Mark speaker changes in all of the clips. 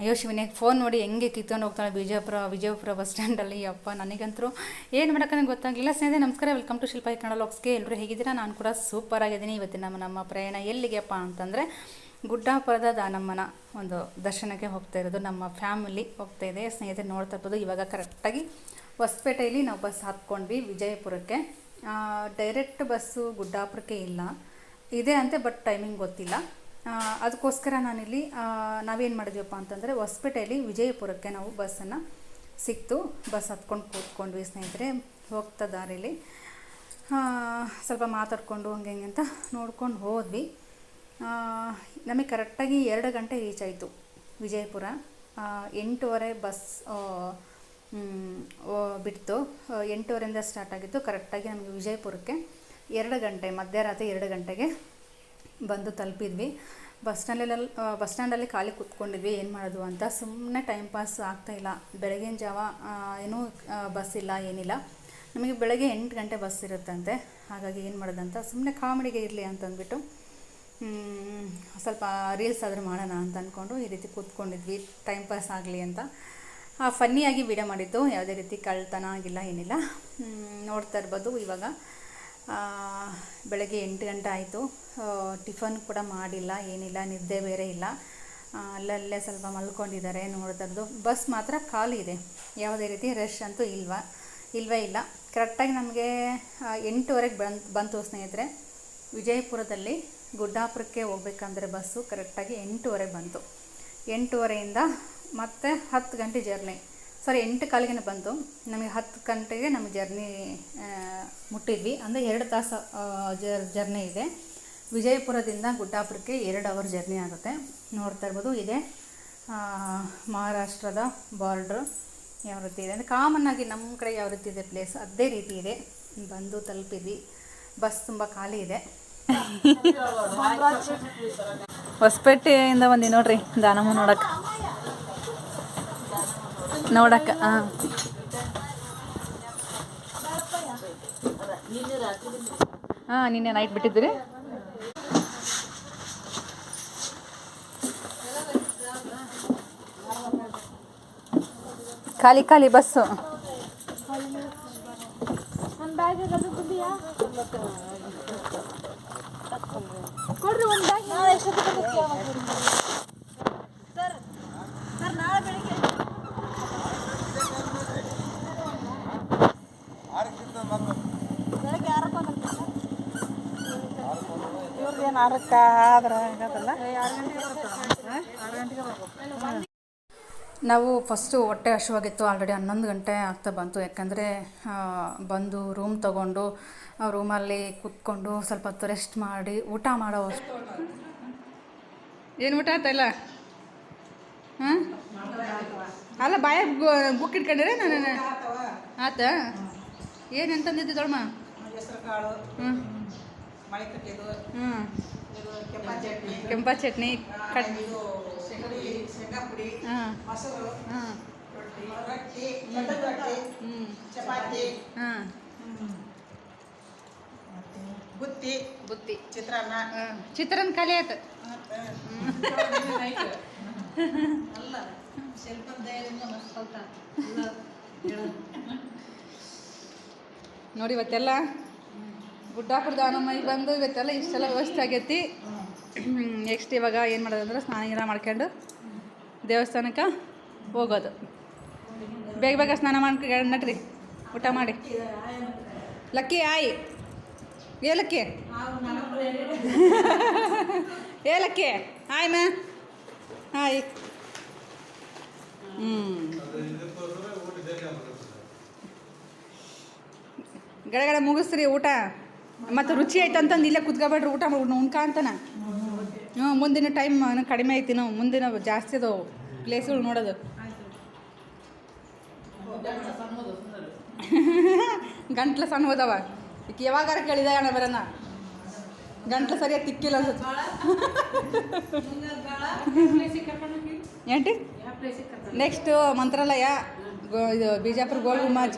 Speaker 1: ಅಯ್ಯೋ ಶಿವನೇ ಫೋನ್ ನೋಡಿ ಹೆಂಗೆ ಕಿತ್ಕೊಂಡು ಹೋಗ್ತಾಳೆ ವಿಜಯಪುರ ಬಸ್ ಸ್ಟ್ಯಾಂಡಲ್ಲಿ. ಅಪ್ಪ ನನಗಂತರೂ ಏನು ಮಾಡೋಕ್ಕಂತ ಗೊತ್ತಾಗಲಿಲ್ಲ. ಸ್ನೇಹಿತರೆ ನಮಸ್ಕಾರ, ವೆಲ್ಕಮ್ ಟು ಶಿಲ್ಪಾ ಕನ್ನಡ ವ್ಲಾಗ್ಸ್ಗೆ. ಎಲ್ಲರೂ ಹೇಗಿದ್ದೀರಾ? ನಾನು ಕೂಡ ಸೂಪರ್ ಆಗಿದ್ದೀನಿ. ಇವತ್ತಿನ ನಮ್ಮ ಪ್ರಯಾಣ ಎಲ್ಲಿಗೆಪ್ಪ ಅಂತಂದರೆ ಗುಡ್ಡಾಪುರದ ದಾನಮ್ಮನ ಒಂದು ದರ್ಶನಕ್ಕೆ ಹೋಗ್ತಾ ಇರೋದು. ನಮ್ಮ ಫ್ಯಾಮಿಲಿ ಹೋಗ್ತಾ ಇದೆ. ಸ್ನೇಹಿತರೆ ನೋಡ್ತಾ ಇರ್ಬೋದು, ಇವಾಗ ಕರೆಕ್ಟಾಗಿ ಹೊಸಪೇಟೆಯಲ್ಲಿ ನಾವು ಬಸ್ ಹಾಕ್ಕೊಂಡ್ವಿ ವಿಜಯಪುರಕ್ಕೆ. ಡೈರೆಕ್ಟ್ ಬಸ್ಸು ಗುಡ್ಡಾಪುರಕ್ಕೆ ಇಲ್ಲ, ಇದೆ ಅಂತೆ, ಬಟ್ ಟೈಮಿಂಗ್ ಗೊತ್ತಿಲ್ಲ. ಅದಕ್ಕೋಸ್ಕರ ನಾನಿಲ್ಲಿ ನಾವೇನು ಮಾಡಿದ್ವಪ್ಪ ಅಂತಂದರೆ ಹೊಸಪೇಟೆಯಲ್ಲಿ ವಿಜಯಪುರಕ್ಕೆ ನಾವು ಬಸ್ಸನ್ನು ಸಿಕ್ತು. ಬಸ್ ಹತ್ಕೊಂಡು ಕೂತ್ಕೊಂಡ್ವಿ ಸ್ನೇಹಿತರೆ. ಹೋಗ್ತಾ ದಾರಿಲಿ ಸ್ವಲ್ಪ ಮಾತಾಡಿಕೊಂಡು ಹಂಗೆ ಅಂತ ನೋಡ್ಕೊಂಡು ಹೋದ್ವಿ. ನಮಗೆ ಕರೆಕ್ಟಾಗಿ 2 ಗಂಟೆ ರೀಚ್ ಆಯಿತು ವಿಜಯಪುರ. 8:30 ಬಸ್ ಬಿಡ್ತು. 8:30 ಸ್ಟಾರ್ಟ್ ಆಗಿತ್ತು. ಕರೆಕ್ಟಾಗಿ ನಮಗೆ ವಿಜಯಪುರಕ್ಕೆ 2 ಗಂಟೆ, ಮಧ್ಯರಾತ್ರಿ 2 ಗಂಟೆಗೆ ಬಂದು ತಲುಪಿದ್ವಿ. ಬಸ್ ಸ್ಟ್ಯಾಂಡಲ್ಲಿ ಖಾಲಿ ಕೂತ್ಕೊಂಡಿದ್ವಿ. ಏನು ಮಾಡೋದು ಅಂತ ಸುಮ್ಮನೆ ಟೈಮ್ ಪಾಸ್ ಆಗ್ತಾಯಿಲ್ಲ. ಬೆಳಗಿನ ಜಾವ ಏನೂ ಬಸ್ ಇಲ್ಲ, ಏನಿಲ್ಲ. ನಮಗೆ ಬೆಳಗ್ಗೆ 8 ಗಂಟೆ ಬಸ್ ಇರುತ್ತಂತೆ. ಹಾಗಾಗಿ ಏನು ಮಾಡೋದಂತ ಸುಮ್ಮನೆ ಕಾಮಿಡಿಗೆ ಇರಲಿ ಅಂತಂದ್ಬಿಟ್ಟು ಸ್ವಲ್ಪ ರೀಲ್ಸ್ ಆದರೂ ಮಾಡೋಣ ಅಂತ ಅಂದ್ಕೊಂಡು ಈ ರೀತಿ ಕೂತ್ಕೊಂಡಿದ್ವಿ, ಟೈಮ್ ಪಾಸ್ ಆಗಲಿ ಅಂತ. ಫನ್ನಿಯಾಗಿ ವಿಡಿಯೋ ಮಾಡಿದ್ದು, ಯಾವುದೇ ರೀತಿ ಕಳ್ತನ ಆಗಿಲ್ಲ, ಏನಿಲ್ಲ. ನೋಡ್ತಾ ಇರ್ಬೋದು. ಇವಾಗ ಬೆಳಗ್ಗೆ 8 ಗಂಟೆ ಆಯಿತು. ಟಿಫನ್ ಕೂಡ ಮಾಡಿಲ್ಲ, ಏನಿಲ್ಲ, ನಿದ್ದೆ ಬೇರೆ ಇಲ್ಲ. ಅಲ್ಲಲ್ಲೇ ಸ್ವಲ್ಪ ಮಲ್ಕೊಂಡಿದ್ದಾರೆ. ನೋಡ್ತಾ ಇರೋದು ಬಸ್ ಮಾತ್ರ ಖಾಲಿ ಇದೆ, ಯಾವುದೇ ರೀತಿ ರಶ್ ಅಂತೂ ಇಲ್ಲವೇ ಇಲ್ಲ. ಕರೆಕ್ಟಾಗಿ ನಮಗೆ 8:30ಗೆ ಬಂತು ಸ್ನೇಹಿತರೆ. ವಿಜಯಪುರದಲ್ಲಿ ಗುಡ್ಡಾಪುರಕ್ಕೆ ಹೋಗ್ಬೇಕಂದ್ರೆ ಬಸ್ಸು ಕರೆಕ್ಟಾಗಿ 8:30 ಬಂತು. 8:30ಯಿಂದ ಮತ್ತೆ 10 ಗಂಟೆ ಜರ್ನಿ, 8:15ಗೆ ಬಂತು. ನಮಗೆ 10 ಗಂಟೆಗೆ ನಮ್ಮ ಜರ್ನಿ ಮುಟ್ಟಿದ್ವಿ. ಅಂದರೆ 2 ತಾಸು ಜರ್ನಿ ಇದೆ. ವಿಜಯಪುರದಿಂದ ಗುಡ್ಡಾಪುರಕ್ಕೆ 2 ಅವರ್ ಜರ್ನಿ ಆಗುತ್ತೆ. ನೋಡ್ತಾ ಇರ್ಬೋದು, ಇದೆ ಮಹಾರಾಷ್ಟ್ರದ ಬಾರ್ಡ್ರು. ಯಾವ ರೀತಿ ಇದೆ ಅಂದರೆ ಕಾಮನ್ನಾಗಿ ನಮ್ಮ ಕಡೆ ಯಾವ ರೀತಿ ಇದೆ ಪ್ಲೇಸ್, ಅದೇ ರೀತಿ ಇದೆ. ಬಂದು ತಲುಪಿದ್ವಿ. ಬಸ್ ತುಂಬ ಖಾಲಿ ಇದೆ. ಹೊಸಪೇಟೆಯಿಂದ ಬಂದು ನೋಡ್ರಿ ದಾನಮ್ಮ ನೋಡಕ್ಕೆ. ನಿನ್ನೆ ನೈಟ್ ಬಿಟ್ಟಿದ್ದೀರಿ. ಖಾಲಿ ಬಸ್ಸು. ನಾವು ಫಸ್ಟು ಹೊಟ್ಟೆ ಹಸಿವಾಗಿತ್ತು. ಆಲ್ರೆಡಿ 11 ಗಂಟೆ ಆಗ್ತಾ ಬಂತು. ಯಾಕಂದರೆ ಬಂದು ರೂಮ್ ತೊಗೊಂಡು ರೂಮಲ್ಲಿ ಕೂತ್ಕೊಂಡು ಸ್ವಲ್ಪ ಹೊತ್ತು ರೆಸ್ಟ್ ಮಾಡಿ ಊಟ ಮಾಡೋ ಏನು ಊಟ ಆಯ್ತಲ್ಲ. ಅಲ್ಲ ಬಾಯಾಗ ಗುಕ್ಕಿಟ್ಕೊಂಡಿರೇ ನಾನು ಆತ. ಏನು ಎಂತಂದಿದ್ದು ದೊಡ್ಡಮ್ಮ? ಕೆಂಪ ಚಟ್ನಿ, ಬುತ್ತಿ, ಚಿತ್ರಾನ್ನ ಖಾಲಿ ಆಯ್ತು. ನೋಡಿ ಇವತ್ತೆಲ್ಲ ಗುಡ್ಡಾಪುರ ದಾನಮ್ಮನಿಗೆ ಬಂದು ಇವತ್ತೆಲ್ಲ ಇಷ್ಟೆಲ್ಲ ವ್ಯವಸ್ಥೆ ಆಗೈತಿ. ನೆಕ್ಸ್ಟ್ ಇವಾಗ ಏನು ಮಾಡೋದಂದ್ರೆ ಸ್ನಾನ ಮಾಡ್ಕೊಂಡು ದೇವಸ್ಥಾನಕ್ಕೆ ಹೋಗೋದು. ಬೇಗ ಸ್ನಾನ ಮಾಡ್ಕೊಂಡು ನಟ್ರಿ ಊಟ ಮಾಡಿ. ಲಕ್ಕಿ ಆಯಿ ಏಲಕ್ಕಿ ಏಲಕ್ಕಿ ಆಯ್ ಮ್ಯಾ ಆಯ್. ಗಡಗಡ ಮುಗಿಸ್ರಿ ಊಟ. ಮತ್ತು ರುಚಿ ಆಯ್ತು ಅಂತಂದು ಇಲ್ಲೇ ಕುತ್ಕೊಬೇಡ್ರಿ, ಊಟ ಉಣ್ಕ ಅಂತಾನ. ಮುಂದಿನ ಟೈಮ್ ಕಡಿಮೆ ಐತಿ, ನಾವು ಮುಂದಿನ ಜಾಸ್ತಿ ಅದಾವು ಪ್ಲೇಸ್ಗಳು ನೋಡೋದು. ಗಂಟ್ಲು ಸಣ್ಣ ಹೋದವ. ಈಗ ಯಾವಾಗಾರ ಕೇಳಿದ ಅಣ್ಣ ಬರೋಣ, ಗಂಟ್ಲು ಸರಿಯಾಗಿ ತಿಕ್ಕಿಲ್ಲ ಅನ್ಸುತ್ತೆ. ఏంటి ನೆಕ್ಸ್ಟ್ ಮಂತ್ರಾಲಯ, ಇದು ಬಿಜಾಪುರ ಗೋಲ್ ಗುಂಬಜ್.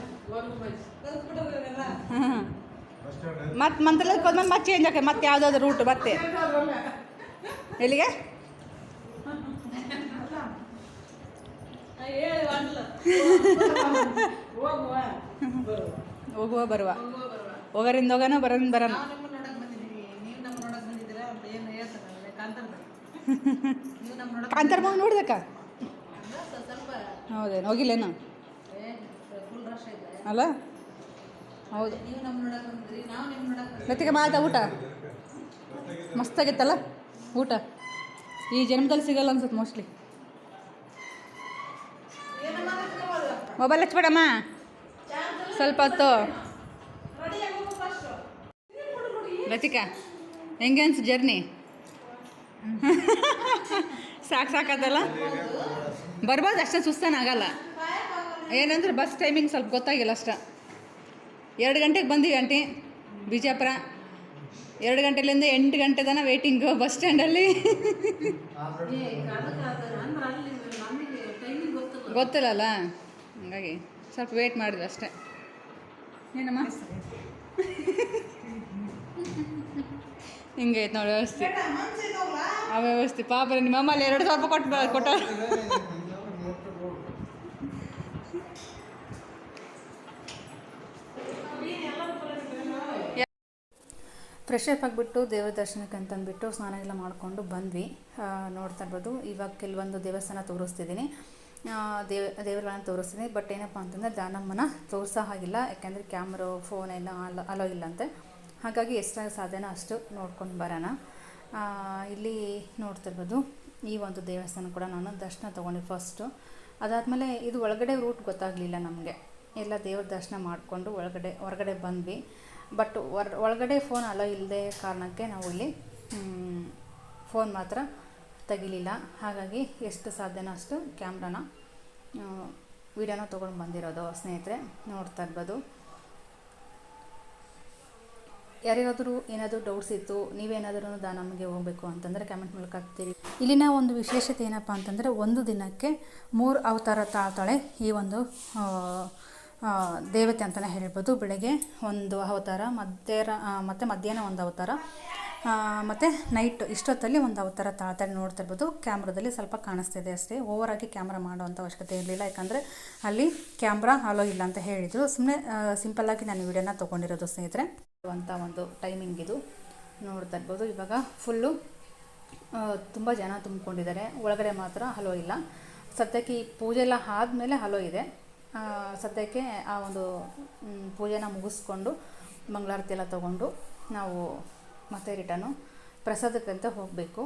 Speaker 1: ಮತ್ತು ಮಂತ್ರಾಲಯಕ್ಕೆ ಹೋದ್ಮೇಲೆ ಮತ್ತೆ ಚೇಂಜ್ ಆಕೆ ಮತ್ತೆ ಯಾವುದಾದ್ರು ರೂಟ್ ಮತ್ತೆ ಎಲ್ಲಿಗೆ ಹೋಗುವ ಬರುವ ಹೋಗರಿಂದ ಹೋಗೋಣ ಬರೋದಿಂದ ಬರೋಣ. ಕಾಂತಾರ ಮಗ ನೋಡ್ದಕ್ಕ ಹೌದೇನು ಹೋಗಿಲ್ಲೇನು ಅಲ್ಲ ಹೌದು. ಲತಿಕ ಮಾತಾ ಊಟ ಮಸ್ತಾಗಿತ್ತಲ್ಲ ಊಟ. ಈ ಜನ್ಮದಲ್ಲಿ ಸಿಗಲ್ಲ ಅನ್ಸುತ್ತೆ ಮೋಸ್ಟ್ಲಿ. ಮೊಬೈಲ್ ಹಚ್ಬೇಡಮ್ಮ ಸ್ವಲ್ಪ ಹೊತ್ತು. ಲತಿಕಾ ಹೆಂಗೆ ಅನ್ಸು ಜರ್ನಿ? ಸಾಕದಲ್ಲ ಬರ್ಬೋದು ಅಷ್ಟೇ, ಸುಸ್ತಾನಾಗಲ್ಲ. ಏನಂದ್ರೆ ಬಸ್ ಟೈಮಿಂಗ್ ಸ್ವಲ್ಪ ಗೊತ್ತಾಗಿಲ್ಲ ಅಷ್ಟ. 2 ಗಂಟೆಗೆ ಬಂದೀವಿ ಆಂಟಿ ಬಿಜಾಪುರ. 2 ಗಂಟೆಲಿಂದ 8 ಗಂಟೆ ತನಕ ವೇಟಿಂಗು ಬಸ್ ಸ್ಟ್ಯಾಂಡಲ್ಲಿ. ಗೊತ್ತಿಲ್ಲಲ್ಲ ಹಂಗಾಗಿ ಸ್ವಲ್ಪ ವೇಟ್ ಮಾಡಿದ್ವಿ ಅಷ್ಟೇ. ಏನಮ್ಮ ಹಿಂಗೆ ಐತೆ ನೋಡಿ ವ್ಯವಸ್ಥೆ. ಆ ವ್ಯವಸ್ಥೆ ಪಾಪ ನಿಮ್ಮ ಅಮ್ಮಲ್ಲಿ 2,000 ರೂಪಾಯಿ ಕೊಟ್ಟ ಫ್ರೆಶ್ ಅಪ್ ಆಗಿಬಿಟ್ಟು ದೇವ್ರ ದರ್ಶನಕ್ಕೆ ಅಂತಂದ್ಬಿಟ್ಟು ಸ್ನಾನ ಎಲ್ಲ ಮಾಡಿಕೊಂಡು ಬಂದ್ವಿ. ನೋಡ್ತಾ ಇರ್ಬೋದು ಇವಾಗ ಕೆಲವೊಂದು ದೇವಸ್ಥಾನ ತೋರಿಸ್ತಿದ್ದೀನಿ, ದೇವರುಗಳನ್ನ ತೋರಿಸ್ತೀನಿ. ಬಟ್ ಏನಪ್ಪ ಅಂತಂದರೆ ದಾನಮ್ಮನ ತೋರಿಸೋ ಹಾಗಿಲ್ಲ, ಯಾಕೆಂದರೆ ಕ್ಯಾಮ್ರಾ ಫೋನ್ ಎಲ್ಲ ಅಲೋ ಇಲ್ಲಂತೆ. ಹಾಗಾಗಿ ಎಷ್ಟಾಗಿ ಸಾಧ್ಯನೋ ಅಷ್ಟು ನೋಡ್ಕೊಂಡು ಬರೋಣ. ಇಲ್ಲಿ ನೋಡ್ತಿರ್ಬೋದು ಈ ಒಂದು ದೇವಸ್ಥಾನ ಕೂಡ ನಾನು ದರ್ಶನ ತೊಗೊಂಡು ಫಸ್ಟು. ಅದಾದಮೇಲೆ ಇದು ಒಳಗಡೆ ರೂಟ್ ಗೊತ್ತಾಗಲಿಲ್ಲ ನಮಗೆ. ಎಲ್ಲ ದೇವ್ರ ದರ್ಶನ ಮಾಡಿಕೊಂಡು ಹೊರಗಡೆ ಬಂದ್ವಿ. ಬಟ್ ಒಳಗಡೆ ಫೋನ್ ಅಲೋ ಇಲ್ಲದೆ ಕಾರಣಕ್ಕೆ ನಾವು ಇಲ್ಲಿ ಫೋನ್ ಮಾತ್ರ ತೆಗಿಲಿಲ್ಲ. ಹಾಗಾಗಿ ಎಷ್ಟು ಸಾಧ್ಯನೋ ಅಷ್ಟು ಕ್ಯಾಮ್ರಾನ ವೀಡಿಯೋನ ತೊಗೊಂಡು ಬಂದಿರೋದು ಸ್ನೇಹಿತರೆ. ನೋಡ್ತಾ ಇರ್ಬೋದು. ಯಾರಿಗಾದರೂ ಏನಾದರೂ ಡೌಟ್ಸ್ ಇತ್ತು, ನೀವೇನಾದರೂ ನಮಗೆ ಹೋಗಬೇಕು ಅಂತಂದರೆ ಕಮೆಂಟ್ ಮೂಲಕ ಹಾಕ್ತೀರಿ. ಇಲ್ಲಿನ ಒಂದು ವಿಶೇಷತೆ ಏನಪ್ಪ ಅಂತಂದರೆ ಒಂದು ದಿನಕ್ಕೆ 3 ಅವತಾರ ತಾಳ್ತಾಳೆ ಈ ಒಂದು ದೇವತೆ ಅಂತಲೇ ಹೇಳ್ಬೋದು. ಬೆಳಗ್ಗೆ ಒಂದು ಅವತಾರ, ಮತ್ತು ಮಧ್ಯಾಹ್ನ ಒಂದು ಅವತಾರ, ಮತ್ತು ನೈಟ್ ಇಷ್ಟೊತ್ತಲ್ಲಿ ಒಂದು ಅವತಾರ ತಾಳ್ತಾಳೆ. ನೋಡ್ತಾ ಇರ್ಬೋದು. ಕ್ಯಾಮ್ರಾದಲ್ಲಿ ಸ್ವಲ್ಪ ಕಾಣಿಸ್ತಿದೆ ಅಷ್ಟೇ, ಓವರಾಗಿ ಕ್ಯಾಮ್ರಾ ಮಾಡೋವಂಥ ಅವಶ್ಯಕತೆ ಇರಲಿಲ್ಲ, ಯಾಕಂದರೆ ಅಲ್ಲಿ ಕ್ಯಾಮ್ರಾ ಅಲೋ ಇಲ್ಲ ಅಂತ ಹೇಳಿದರು. ಸುಮ್ಮನೆ ಸಿಂಪಲ್ಲಾಗಿ ನಾನು ವಿಡಿಯೋನ ತೊಗೊಂಡಿರೋದು ಸ್ನೇಹಿತರೆ. ಅಂತ ಒಂದು ಟೈಮಿಂಗ್ ಇದು ನೋಡ್ತಾ ಇರ್ಬೋದು. ಇವಾಗ ಫುಲ್ಲು ತುಂಬ ಜನ ತುಂಬಿಕೊಂಡಿದ್ದಾರೆ. ಒಳಗಡೆ ಮಾತ್ರ ಹಲೋ ಇಲ್ಲ. ಸದ್ಯಕ್ಕೆ ಈ ಪೂಜೆ ಎಲ್ಲ ಆದಮೇಲೆ ಹಲೋ ಇದೆ. ಸದ್ಯಕ್ಕೆ ಆ ಒಂದು ಪೂಜೆನ ಮುಗಿಸ್ಕೊಂಡು ಮಂಗಳಾರತಿ ಎಲ್ಲ ತೊಗೊಂಡು ನಾವು ಮತ್ತೆ ರಿಟರ್ನು ಪ್ರಸಾದಕ್ಕಂತ ಹೋಗಬೇಕು.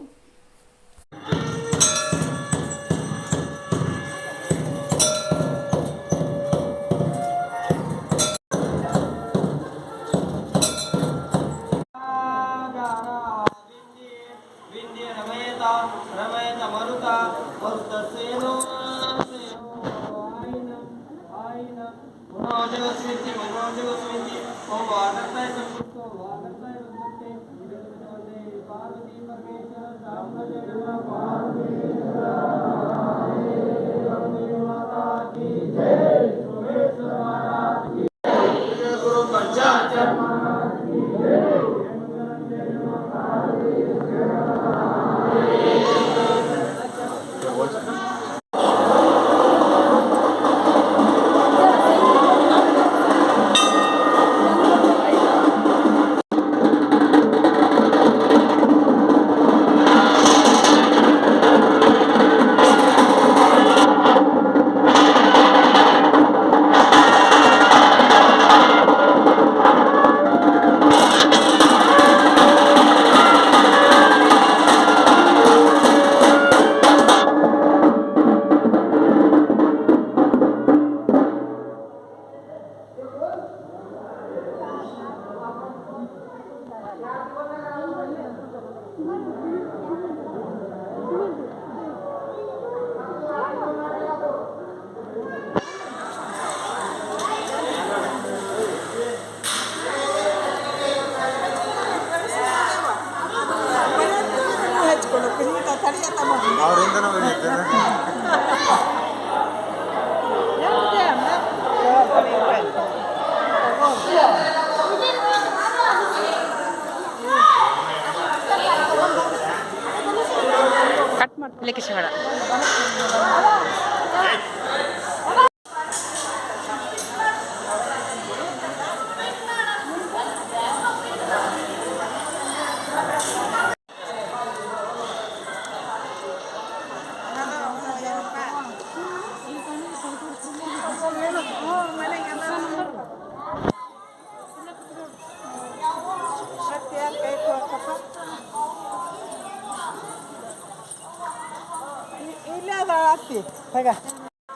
Speaker 2: ಇಲ್ಲೇ ಅದ ಅತ್ತಿ ಹೇಗ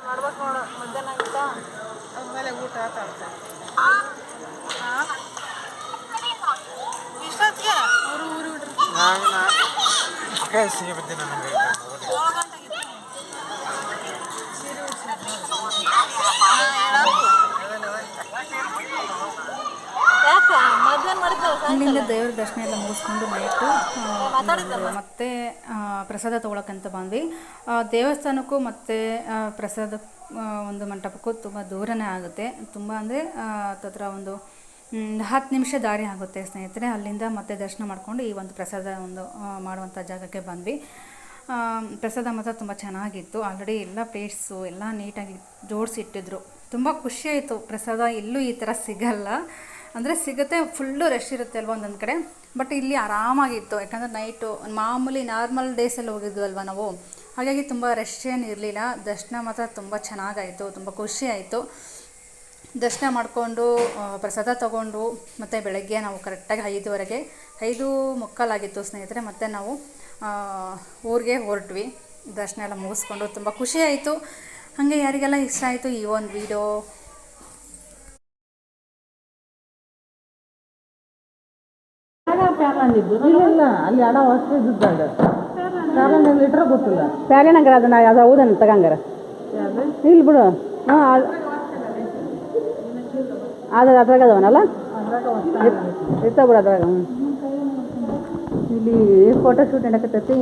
Speaker 2: ಮಾಡ್ಬೇಕು ನೋಡು ಮಧ್ಯಾಹ್ನ ಊಟ ಆಮೇಲೆ ಊಟ ಆಡ್ತಾರೆ ಇಷ್ಟೊತ್ತಿಗೆ ಅವರು ಊರು ಬಿಟ್ರು ಸಿಗಿ ಬರ್ತೀನಿ ನನಗೆ
Speaker 1: ಅಲ್ಲಿಂದ ದೇವ್ರ ದರ್ಶನ ಎಲ್ಲ ಮುಗಿಸ್ಕೊಂಡು ನೈಟು ಮತ್ತೆ ಪ್ರಸಾದ ತೊಗೊಳಕ್ಕಂತ ಬಂದ್ವಿ. ದೇವಸ್ಥಾನಕ್ಕೂ ಮತ್ತು ಪ್ರಸಾದ ಒಂದು ಮಂಟಪಕ್ಕೂ ತುಂಬ ದೂರನೇ ಆಗುತ್ತೆ. ತುಂಬ ಅಂದರೆ ಹತ್ತಿರ ಒಂದು 10 ನಿಮಿಷ ದಾರಿ ಆಗುತ್ತೆ ಸ್ನೇಹಿತರೆ. ಅಲ್ಲಿಂದ ಮತ್ತೆ ದರ್ಶನ ಮಾಡಿಕೊಂಡು ಈ ಒಂದು ಪ್ರಸಾದ ಒಂದು ಮಾಡುವಂಥ ಜಾಗಕ್ಕೆ ಬಂದ್ವಿ. ಪ್ರಸಾದ ಮಾತ್ರ ತುಂಬ ಚೆನ್ನಾಗಿತ್ತು. ಆಲ್ರೆಡಿ ಎಲ್ಲ ಪ್ಲೇಟ್ಸು ಎಲ್ಲ ನೀಟಾಗಿ ಜೋಡಿಸಿಟ್ಟಿದ್ರು. ತುಂಬ ಖುಷಿಯಾಯಿತು. ಪ್ರಸಾದ ಎಲ್ಲೂ ಈ ಥರ ಸಿಗಲ್ಲ, ಅಂದರೆ ಸಿಗುತ್ತೆ, ಫುಲ್ಲು ರಶ್ ಇರುತ್ತೆ ಅಲ್ವ ಒಂದೊಂದು ಕಡೆ. ಬಟ್ ಇಲ್ಲಿ ಆರಾಮಾಗಿತ್ತು, ಯಾಕಂದರೆ ನೈಟು ಮಾಮೂಲಿ ನಾರ್ಮಲ್ ಡೇಸಲ್ಲಿ ಹೋಗಿದ್ವಲ್ವ ನಾವು, ಹಾಗಾಗಿ ತುಂಬ ರಶ್ ಏನು ಇರಲಿಲ್ಲ. ದರ್ಶನ ಮಾತ್ರ ತುಂಬ ಚೆನ್ನಾಗಾಯಿತು, ತುಂಬ ಖುಷಿಯಾಯಿತು. ದರ್ಶನ ಮಾಡಿಕೊಂಡು ಪ್ರಸಾದ ತೊಗೊಂಡು ಮತ್ತು ಬೆಳಗ್ಗೆ ನಾವು ಕರೆಕ್ಟಾಗಿ 5:15 5:45 ಸ್ನೇಹಿತರೆ. ಮತ್ತು ನಾವು ಊರಿಗೆ ಹೊರಟ್ವಿ. ದರ್ಶನ ಎಲ್ಲ ಮುಗಿಸ್ಕೊಂಡು ತುಂಬ ಖುಷಿಯಾಯಿತು. ಹಾಗೆ ಯಾರಿಗೆಲ್ಲ ಇಷ್ಟ ಆಯಿತು ಈ ಒಂದು ವಿಡಿಯೋ,
Speaker 2: ಇಲ್ಲ ಅಲ್ಲಿ ಹಣ ವಸ್ತು ಇದ್ದಾಗ ಲೀಟ್ರ್ ಗೊತ್ತಿಲ್ಲ
Speaker 3: ಪ್ಯಾಲೆನಂಗಾರ ಅದನ್ನ ಅದು ಹೌದನ್ನ ತಗಂಗಾರ ಇಲ್ಲಿ ಬಿಡು. ಹಾಂ ಅದ್ರಾಗ ಅದವನಲ್ಲ ಇರ್ತಾವ ಬಿಡು ಅದ್ರಾಗ. ಇಲ್ಲಿ ಫೋಟೋ ಶೂಟ್ ನಡಕತ್ತೈತಿ.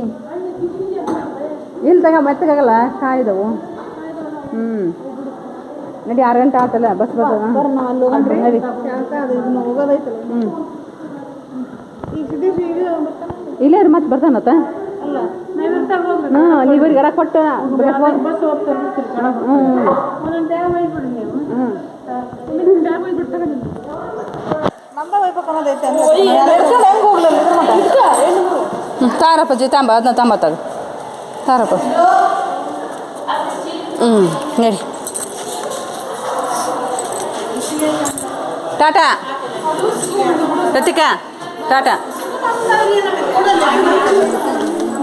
Speaker 3: ಇಲ್ಲಿ ತಗ ಮೆತ್ತಗಾಗಲ್ಲ ಕಾಯ್ದವು. ನಡಿ 6 ಗಂಟೆ ಆತಲ್ಲ ಬಸ್ ಬರ್ತದ ನಡಿ. ಇಲ್ಲೇ ಮತ್ತೆ ಬರ್ತಾನತ್ತ. ಹಾಂ ನೀವಿಗೆ ಗರ ಕೊಟ್ಟು ತಾರಪ್ಪ ತಾಂಬ ಅದನ್ನ ತಾಂಬತ್ತಾಗ ತಾರಪ್ಪ. ನಡಿ ಟಾಟಾ ರತಿಕಾ ಟಾಟಾ.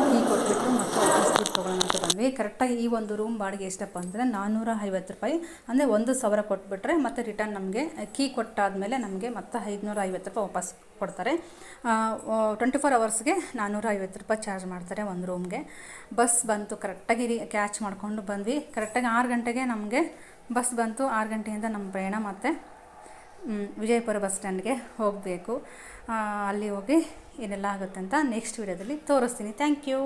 Speaker 1: ಕೀ ಕೊಟ್ಬಿಟ್ಟು ಮತ್ತೆ ವಾಪಸ್ ತೊಗೊಳ್ಳೋಣ ಅಂತ ಬಂದ್ವಿ. ಕರೆಕ್ಟಾಗಿ ಈ ಒಂದು ರೂಮ್ ಬಾಡಿಗೆ ಎಷ್ಟಪ್ಪ ಅಂದರೆ 450 ರೂಪಾಯಿ, ಅಂದರೆ 1,000 ಕೊಟ್ಬಿಟ್ರೆ ಮತ್ತು ರಿಟರ್ನ್ ನಮಗೆ ಕೀ ಕೊಟ್ಟಾದಮೇಲೆ ನಮಗೆ ಮತ್ತೆ 550 ರೂಪಾಯಿ ವಾಪಸ್ ಕೊಡ್ತಾರೆ. 24 ಅವರ್ಸ್ಗೆ 450 ರೂಪಾಯಿ ಚಾರ್ಜ್ ಮಾಡ್ತಾರೆ ಒಂದು ರೂಮ್ಗೆ. ಬಸ್ ಬಂತು, ಕರೆಕ್ಟಾಗಿ ಕ್ಯಾಚ್ ಮಾಡ್ಕೊಂಡು ಬಂದ್ವಿ. ಕರೆಕ್ಟಾಗಿ 6 ಗಂಟೆಗೆ ನಮಗೆ ಬಸ್ ಬಂತು. 6 ಗಂಟೆಯಿಂದ ನಮ್ಮ ಪ್ರಯಾಣ ಮತ್ತು ವಿಜಯಪುರ ಬಸ್ ಸ್ಟ್ಯಾಂಡ್ಗೆ ಹೋಗಬೇಕು. ಅಲ್ಲಿ ಹೋಗಿ ಏನೆಲ್ಲ ಆಗುತ್ತೆ ಅಂತ ನೆಕ್ಸ್ಟ್ ವಿಡಿಯೋದಲ್ಲಿ ತೋರಿಸ್ತೀನಿ. Thank you.